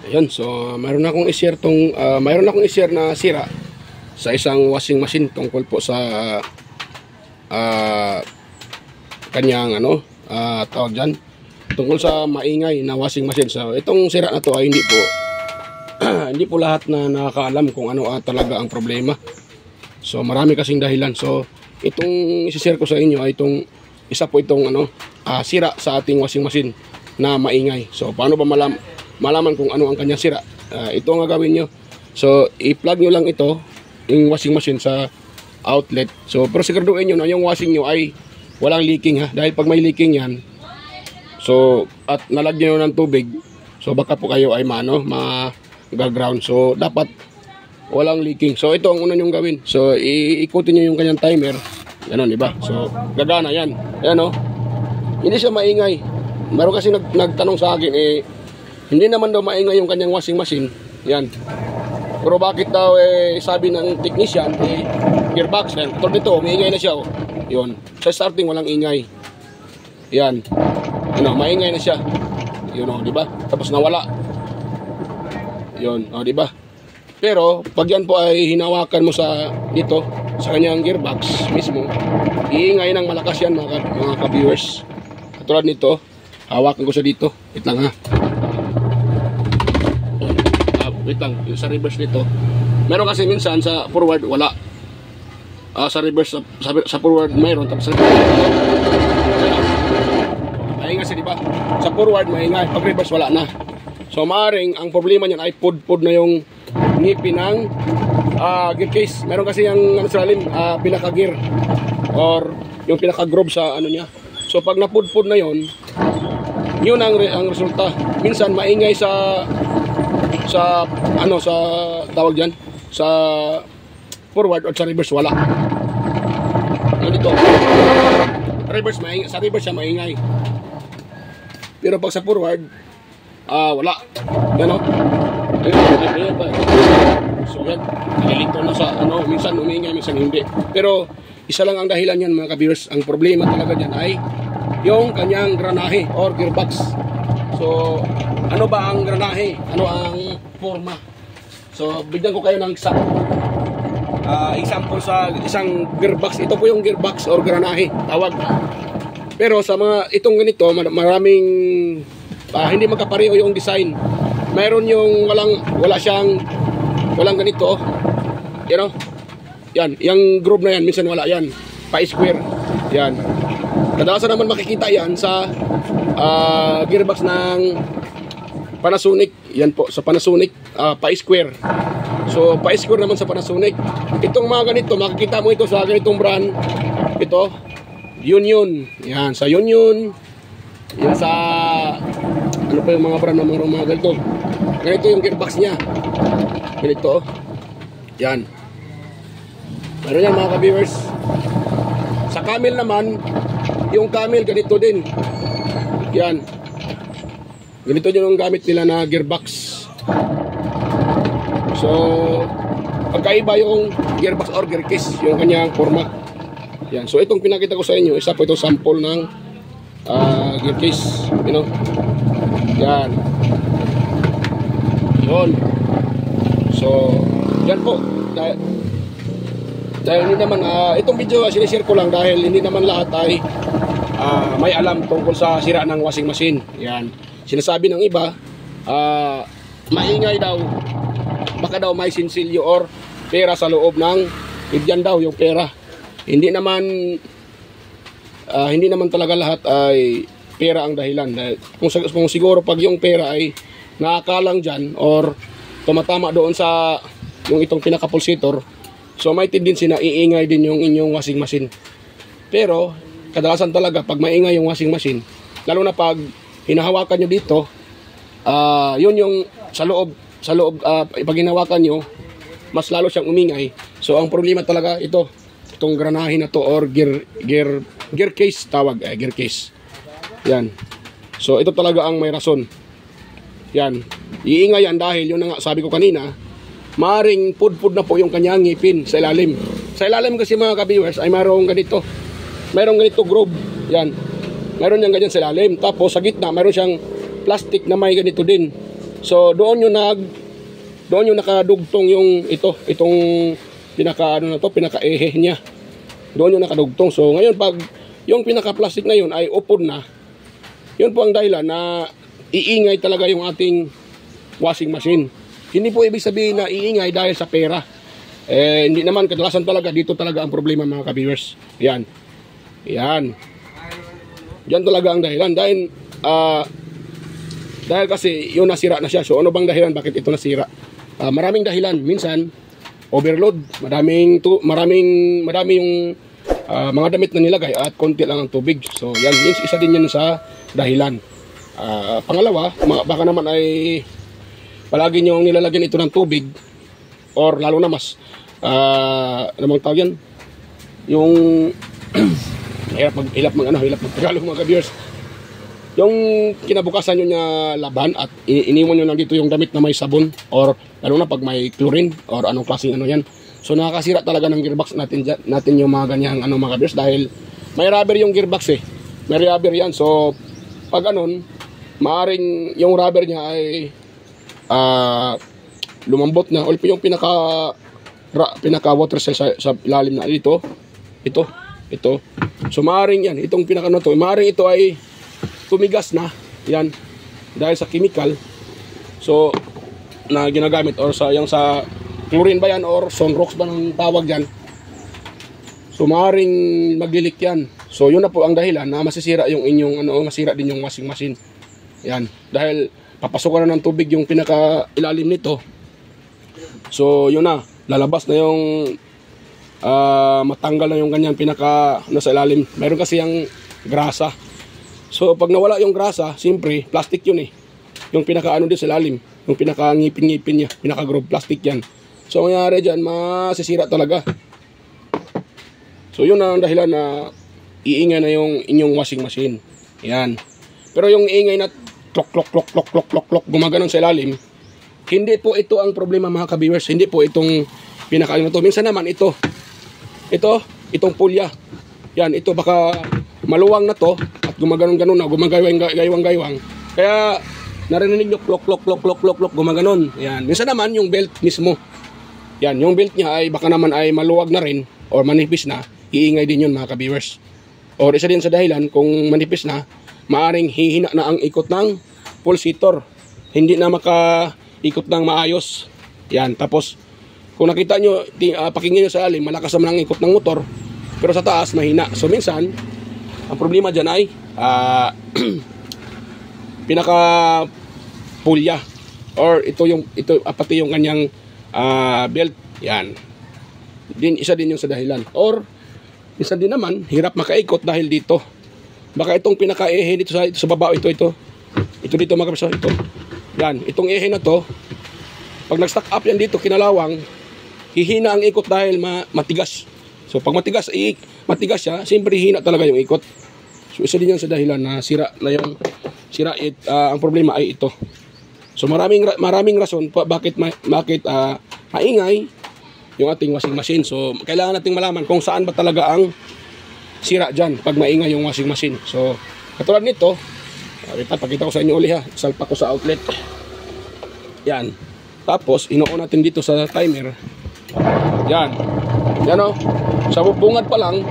Ayun, so mayroon akong i-share na sira sa isang washing machine tungkol po sa kanyang tawag dyan, tungkol sa maingay na washing machine. So itong sira na to ay hindi po hindi po lahat na nakakaalam kung ano talaga ang problema. So marami kasing dahilan. So itong i-share ko sa inyo ay isa po itong sira sa ating washing machine na maingay. So paano ba malaman kung ano ang kanyang sira? Ito ang gagawin nyo. So i-plug nyo lang ito, yung washing machine, sa outlet. So pero siguraduhin nyo na yung washing nyo ay walang leaking, ha. Dahil pag may leaking yan, so at nalagyan nyo ng tubig, so baka po kayo ay mag-ground. So dapat walang leaking. So ito ang una nyong gawin. So iikutin nyo yung kanyang timer. Ganon, diba? So gagana yan. Ayan, hindi siya maingay. Meron kasi nagtanong sa akin, hindi naman daw maingay yung kanyang washing machine. Yan. Pero bakit daw, sabi ng technician, gearbox yan. Tulad nito, maingay na siya. Yun. Sa starting, walang ingay. Yan. Maingay na siya. Yun, diba? Tapos nawala. Yun, diba? Pero, pag yan po ay hinawakan mo sa kanyang gearbox mismo, iingay ng malakas yan, mga ka-viewers. Katulad nito, hawakan ko siya dito. Wait lang, ha. Wait lang, sa reverse nito. Meron kasi minsan sa forward, wala. Sa reverse, sa forward mayroon. Tapos sa reverse, maingay siya, diba? Sa forward, maingay. Pag reverse, wala na. So, maaaring, ang problema niyan ay pud-pud na yung ngipin ng gear case. Meron kasi yung salalim, pinaka-gear or yung pinaka-groove sa niya. So, pag napud-pud na yun ang resulta. Minsan, maingay sa tawag dyan, sa forward o sa reverse, wala. Dito, reverse maingay, sa reverse siya maingay. Pero pag sa forward, wala. Yan, so yan, nalilito na sa minsan umingay, minsan hindi. Pero isa lang ang dahilan yan, mga ka-viewers. Ang problema talaga dyan ay yung kanyang granahe or gearbox. So ano ba ang granahe? Ano ang forma? So bigyan ko kayo ng example sa isang gearbox. Ito po yung gearbox or granahe, tawag. Pero sa mga itong ganito, maraming hindi magkapareho yung design. Mayroon yung walang ganito. Yan, yung groove na yan, minsan wala yan. Pa-square. Yan. Kadalasan naman makikita yan sa gearbox ng Panasonic. Yan po, sa Panasonic, pa-square. So, pa-square naman sa Panasonic. Itong mga ganito, makikita mo ito sa ganitong brand. Ito, Union. Yan, sa Union. Yan sa, ano pa yung mga brand ng mga ganito. Ganito yung gearbox niya. Ganito. Yan. Meron yan, mga ka-viewers. Sa Camel naman, yung Camel ganito din. Yan. Ganito din yung gamit nila na gearbox. So, pagkaiba yung gearbox or gear case, yung kanyang forma. Yan. So, itong pinakita ko sa inyo, isa po itong sample ng gear case. Yan. Yun. So, yan po. Dahil hindi naman, itong video sinishare ko lang dahil hindi naman lahat ay may alam tungkol sa sira ng washing machine. Yan. Sinasabi ng iba, maingay daw, baka daw may sinsilyo or pera sa loob ng ibyan daw yung pera. Hindi naman talaga lahat ay pera ang dahilan. Dahil kung siguro pag yung pera ay nakakalang dyan or tumatama doon sa yung itong pinaka-pulsator, so may tendency na iingay din yung inyong washing machine. Pero kadalasan talaga pag maingay yung washing machine, lalo na pag hinahawakan nyo dito, yun yung sa loob pag hinahawakan nyo, mas lalo siyang umingay. So ang problema talaga itong granahe na to or gear case, tawag, gear case. Yan. So ito talaga ang may rason. Yan. Iingay yan dahil yun na nga sabi ko kanina, maring pud-pud na po yung kanyang ngipin sa ilalim. Sa ilalim kasi, mga ka-viewers, ay mayroong ganito groove. Yan. Mayroon niyang ganyan sa ilalim. Tapos sa gitna mayroon siyang plastic na may ganito din. So doon yung nakadugtong yung itong pinaka ano na to, pinaka-ehe niya. Doon yung nakadugtong. So ngayon pag yung pinaka-plastic na yun ay upod na, yun po ang dahilan na iingay talaga yung ating washing machine. Hindi po ibig sabihin na iingay dahil sa pera. Hindi naman, kadalasan talaga dito talaga ang problema mga ka-viewers. Yan. Yan talaga ang dahilan. Dahil kasi yun nasira na siya. So ano bang dahilan bakit ito nasira? Maraming dahilan. Minsan overload, marami yung mga damit na nilagay at konti lang ang tubig. So yan, isa din yan sa dahilan. Pangalawa, baka naman ay palagi nyo nilalagyan ito ng tubig, or lalo na mas namang tawag yan, yung hilap mag Tagalog mga ka-viewers. Yung kinabukasan nyo niya laban at iniwan nyo lang dito yung damit na may sabon, or lalo na pag may chlorine or anong klaseng ano yan. So nakakasira talaga ng gearbox natin yung mga ganyang mga ka-viewers, dahil may rubber yung gearbox may rubber yan. So pag anon, maaring yung rubber niya ay lumambot na, o yung pinaka water cell sa ilalim na ito. So maaring yan, itong pinaka to, maaring ito ay tumigas na yan dahil sa chemical so na ginagamit, or sa chlorine ba yan or sunrox ba ng tawag dyan. So maaring maglilik yan. So yun na po ang dahilan na masisira yung inyong masira din yung washing machine. Yan, dahil papasukan na ng tubig yung pinaka ilalim nito. So yun na, lalabas na yung matanggal na yung kanyang pinaka nasa ilalim. Meron kasi yung grasa. So pag nawala yung grasa, siyempre plastic yun yung pinaka din sa ilalim, yung pinaka ngipin niya, pinaka groove, plastic yan. So ang nangyari dyan, masisira talaga. So yun ang dahilan na iingay na yung inyong washing machine. Yan. Pero yung iingay na klok gumaganon sa ilalim, hindi po ito ang problema mga ka-viewers. Hindi po itong pinaka to. Minsan naman itong pulya. Yan, ito baka maluwang na to at gumaganon-ganon na, gumagaywang. Kaya narinig nyo klok gumaganon. Yan. Minsan naman yung belt mismo. Yan, yung belt niya ay baka naman ay maluwag na rin or manipis na, iingay din yun mga ka-viewers. Or isa din sa dahilan, kung manipis na, maaring hihina na ang ikot ng pulsator. Hindi na makaikot ng maayos. Yan, tapos kung nakita nyo, pakinggan nyo sa alim, malakas naman ang ikot ng motor, pero sa taas mahina. So minsan ang problema dyan ay pinaka pulya, or ito pati yung kanyang belt. Yan din, isa din yung sa dahilan. Or isa din naman, hirap makaikot dahil dito, baka itong pinaka-ehe dito sa baba, ito dito mga kapisa, ito. Yan, itong ehe na to, pag nag-stack up yan dito, kinalawang, hihina ang ikot dahil matigas. So pag matigas siya, siyempre hihina talaga yung ikot. So isa din yan sa dahilan na ang problema ay ito. So maraming rason bakit maingay yung ating washing machine. So kailangan nating malaman kung saan ba talaga ang sira dyan pag maingay yung washing machine. So katulad nito, pakita ko sa inyo uli ha, salpa ko sa outlet. Yan. Tapos ino-on natin dito sa timer. Yan o, sa bungad pa lang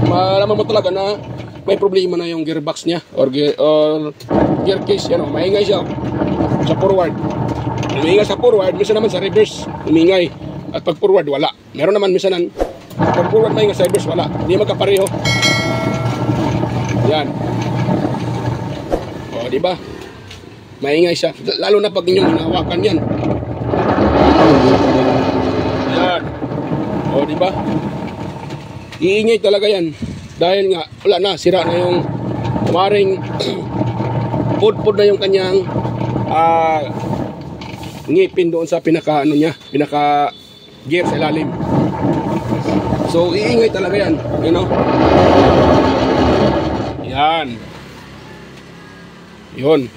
malaman mo talaga na may problema na yung gearbox niya or gear case. Yan o, maingay siya sa forward. Umingay sa forward, minsan naman sa reverse umingay. At pag forward, wala. Meron naman minsan pag forward maingay, sa reverse wala. Hindi magkapareho. Yan. O, di ba? Maingay siya. Lalo na pag inyong hinahawakan yan. Yan. O, di ba? Iingay talaga yan. Dahil nga, wala na, sira na yung maring pud-pud na yung kanyang ngipin doon sa pinaka gear sa ilalim. So iingay talaga yan, you know. Yan. Yun.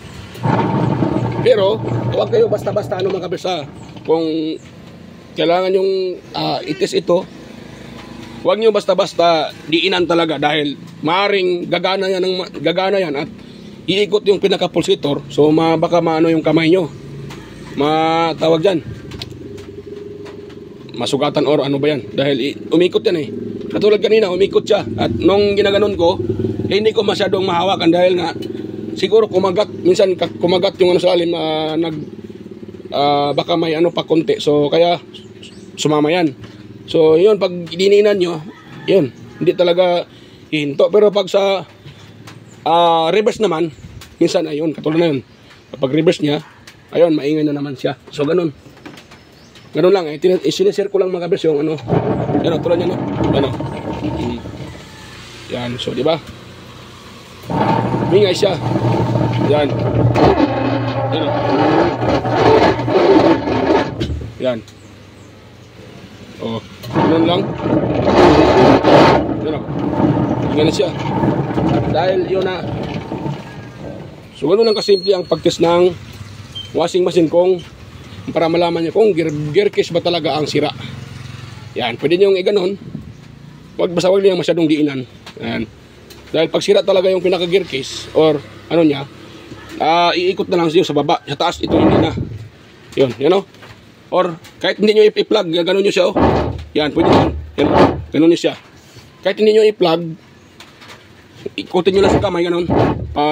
Pero huwag kayo basta-basta mga kabisa. Kung kailangan yung itis ito, huwag nyo basta-basta diinan talaga, dahil maaring gagana yan at iikot yung pinaka-pulsator, so baka maano yung kamay nyo, matawag dyan, masugatan or ano ba yan, dahil umikot yan eh. Katulad kanina, umikot siya, at nung ginaganon ko, hindi ko masyadong mahawakan dahil nga siguro kumagat, minsan kumagat yung ano sa alim, baka may ano pa konti, so kaya sumama yan. So yun, pag dininan nyo, yun, hindi talaga hihinto. Pero pag sa reverse naman, minsan ayun, katulad na yun, kapag reverse niya, ayun, maingay na naman siya. So ganun lang eh, sinishare ko lang mga kabers yung ano, yan o, tulad yan o, ano, yan, so diba, maingay siya, yan, yan o, yan, o, ganun lang, yan o, ganun siya, dahil yun na. So ganun lang kasimple ang pag-test ng washing machine kung para malaman nyo kung gear case ba talaga ang sira. Yan, pwede nyo yung iganon, wag nyo masyadong diinan. Yan, dahil pag sira talaga yung pinaka gear case or ano nya, iikot na lang siya sa baba, sa taas ito hindi na. Yun, yan o. Or kahit hindi nyo i-plug, ganon nyo siya o. Yan, pwede nyo, yan, ganon nyo siya. Kahit hindi nyo i-plug, ikutin nyo lang sa kamay, ganon,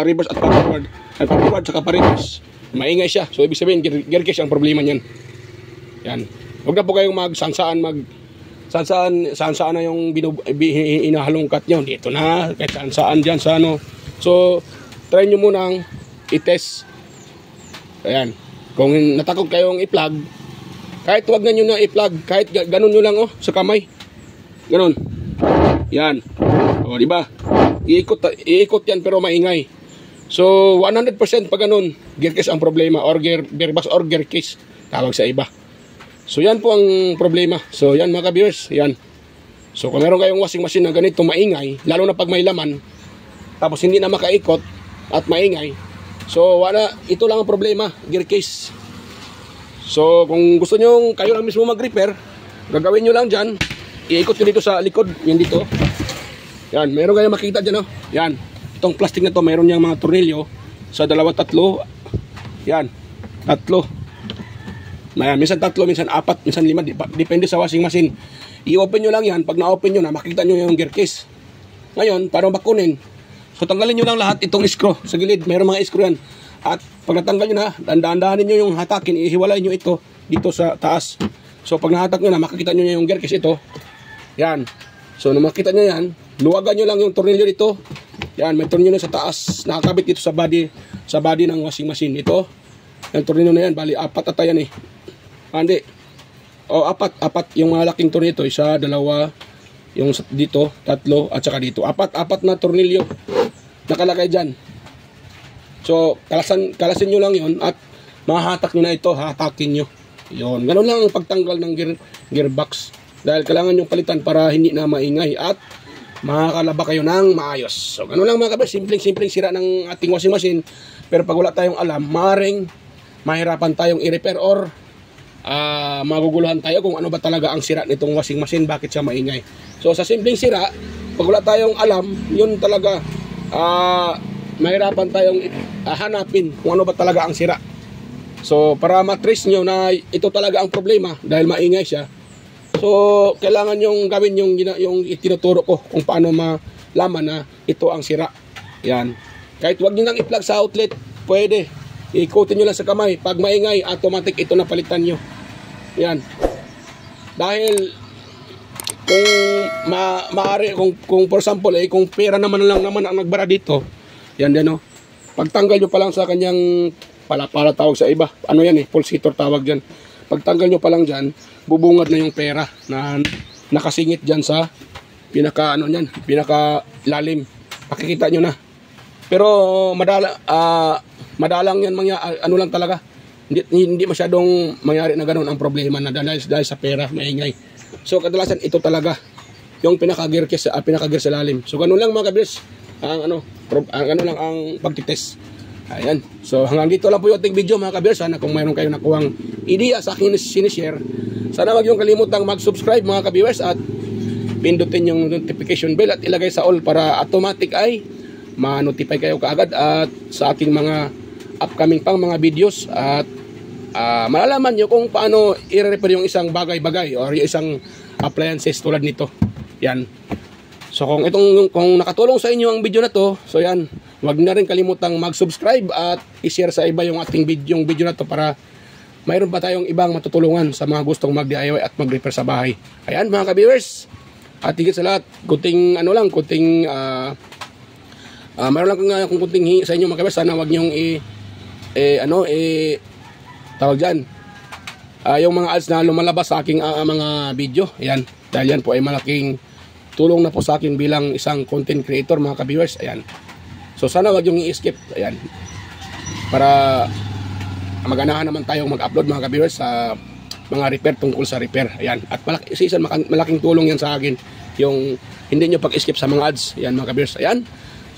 reverse at forward, at forward saka pa-reverse, maingay siya. So ibig sabihin gear case ang problema niyan. Yan, huwag na po kayong sansaan na yung inahalungkat nyo dito na, kahit saan dyan sa ano. So try nyo munang i-test. Ayan, kung natakot kayong i-plug, kahit wag na nyo na i-plug, kahit ganon nyo lang oh, sa kamay, ganon, yan, o diba, iikot yan pero maingay. So 100% pag ganun, gear case ang problema, or gearbox or gear case tawag sa iba. So yan po ang problema. So yan mga ka-viewers, yan. So kung meron kayong washing machine na ganito maingay, lalo na pag may laman, tapos hindi na makaikot at maingay, so ito lang ang problema, gear case. So kung gusto nyo kayo lang mismo mag-repair, gagawin nyo lang dyan, iikot nyo dito sa likod, yun dito. Yan, meron kayong makita dyan, oh. Yan, itong plastic na to, meron niyang mga tornilyo sa 2, 3. Yan, 3. Minsan 3, minsan 4, minsan 5, depende sa washing machine. I-open nyo lang yan, pag na-open nyo na, makikita nyo yung gear case. Ngayon, para bakunin, so tanggalin nyo lang lahat itong screw sa gilid, meron mga screw yan. At pag natanggal nyo na, dahan-dahanin nyo yung hatakin, ihiwalay nyo ito dito sa taas. So pag nahatak nyo na, makikita nyo yung gear case ito. Yan, so nung makita nyo yan, luwagan nyo lang yung tornilyo dito. Yan, may tornilyo na sa taas, nakakabit dito sa body ng washing machine. Ito, yung tornilyo na yan, bali 4 ata yan eh. Hindi, o 4 yung malaking tornilyo, isa, 2, yung dito, 3, at saka dito. 4 na tornilyo nakalagay dyan. So kalasin nyo lang yun at mahatak nyo na ito, hatakin nyo. Yun, ganun lang ang pagtanggal ng gearbox. Dahil kailangan nyo palitan para hindi na maingay at makakalaba kayo ng maayos. So ganun lang mga kabers, simpleng sira ng ating washing machine. Pero pag wala tayong alam, maaaring mahirapan tayong i-repair or maguguluhan tayo kung ano ba talaga ang sira nitong washing machine, bakit siya maingay. So sa simpleng sira, pag wala tayong alam, yun talaga mahirapan tayong hanapin kung ano ba talaga ang sira. So para matrace nyo na ito talaga ang problema dahil maingay siya, so kailangan yung gawin yung itinuturo ko kung paano malaman na ito ang sira. Yan, kahit wag nyo nang i-plug sa outlet, pwede ikutin nyo lang sa kamay. Pag maingay, automatic ito na palitan nyo. Yan, dahil kung maaari, kung for example kung pera naman lang naman ang nagbara dito, yan din, pagtanggal nyo pa lang sa kanyang pala tawag sa iba, ano yan pulsator tawag dyan. Pagtanggal nyo pa lang dyan, bubungad na yung pera na nakasingit dyan sa pinaka lalim. Makikita nyo na. Pero madalang yan ano lang talaga. Hindi masyadong mangyari na ganun ang problema na dahil sa pera, maingay. So kadalasan ito talaga yung pinaka-gear sa lalim. So ganun lang mga kabers, ano lang ang pagtitest. Ayan. So hanggang dito lang po yung ating video mga kabers. Sana kung mayroon kayong nakuhang ideya sa akin sinishare, sana wag yung kalimutang mag-subscribe mga kabers at pindutin yung notification bell at ilagay sa all para automatic ay ma-notify kayo kaagad at sa aking mga upcoming pang mga videos at malalaman nyo kung paano i-repair yung isang bagay-bagay or yung isang appliances tulad nito. Yan. So kung nakatulong sa inyo ang video na to, so yan, huwag na rin kalimutang mag-subscribe at i-share sa iba yung ating video na to para mayroon pa tayong ibang matutulungan sa mga gustong mag-DIY at mag-repair sa bahay. Ayan mga ka-viewers. At higit sa lahat, mayroon lang kung kunting hingi sa inyo mga ka-viewers. Sana huwag niyong tawag dyan. Yung mga ads na lumalabas sa aking mga video. Ayan. Dahil yan po ay malaking tulong na po sa akin bilang isang content creator mga ka-viewers. Ayan. So sana wag yung i-skip. Ayan. Para maganahan naman tayong mag-upload mga ka-viewers sa mga repair tungkol sa repair. Ayan. At malaking tulong yan sa akin. Yung hindi nyo pag-skip sa mga ads. Ayan mga ka-viewers. Ayan.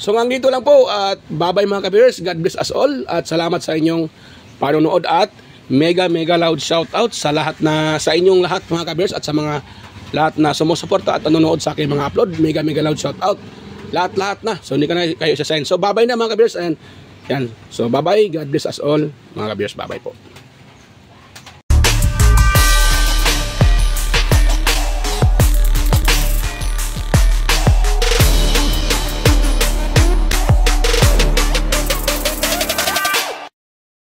So hanggang dito lang po. At bye-bye mga ka-viewers. God bless us all. At salamat sa inyong panonood. At mega loud shout out sa inyong lahat mga ka-viewers. At sa mga lahat na sumusuporta at nanonood sa aking mga upload. Mega loud shout out. Lahat na. So hindi ka na kayo isa-sign. So bye-bye na mga ka-viewers. And yan. So bye-bye. God bless us all. Mga ka-viewers, bye-bye po.